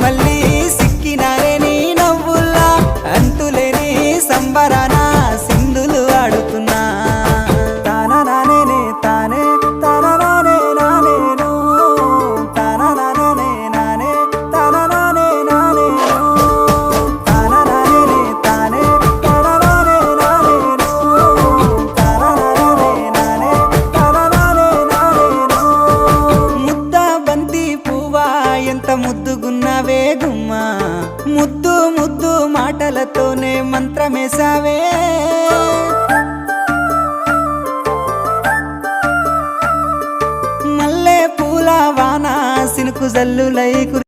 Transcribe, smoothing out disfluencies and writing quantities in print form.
మళ్ళీ సిక్కినారే నీ నవ్వుల్లా అంతులేని సంబరాన సింధులు ఆడుతున్నా తాననానే తానే తాననానే నానేను తాననానే నానే తాననానే నానేను తాననానే తానే తాననానే నానేను తాననానే నానే తాననానే నానేను ముద్ద బంతి పువ్వా ఎంత ముద్దుగున్నావే గుమ్మా ముద్దు ముద్దు మాటలతోనే మంత్రమేసావే మల్లె పూల వాన సినుకు జల్లులై